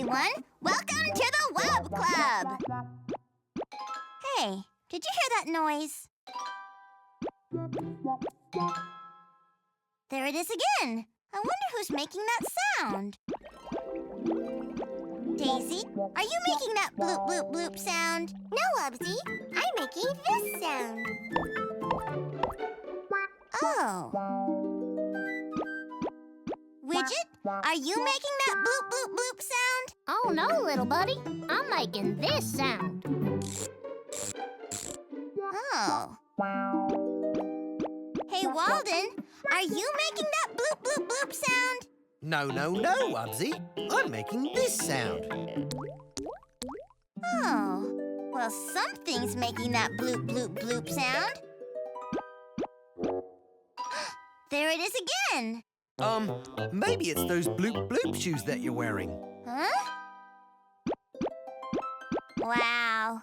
everyone. Welcome to the Wub Club. Hey, did you hear that noise? There it is again. I wonder who's making that sound. Daisy, are you making that bloop, bloop, bloop sound? No, Wubsy. I'm making this sound. Oh. Widget, are you making that bloop, bloop, bloop sound? Oh, no, little buddy. I'm making this sound. Oh. Hey, Walden, are you making that bloop, bloop, bloop sound? No, Wubsy. I'm making this sound. Oh. Well, something's making that bloop, bloop, bloop sound. There it is again. Maybe it's those bloop bloop shoes that you're wearing. Huh? Wow.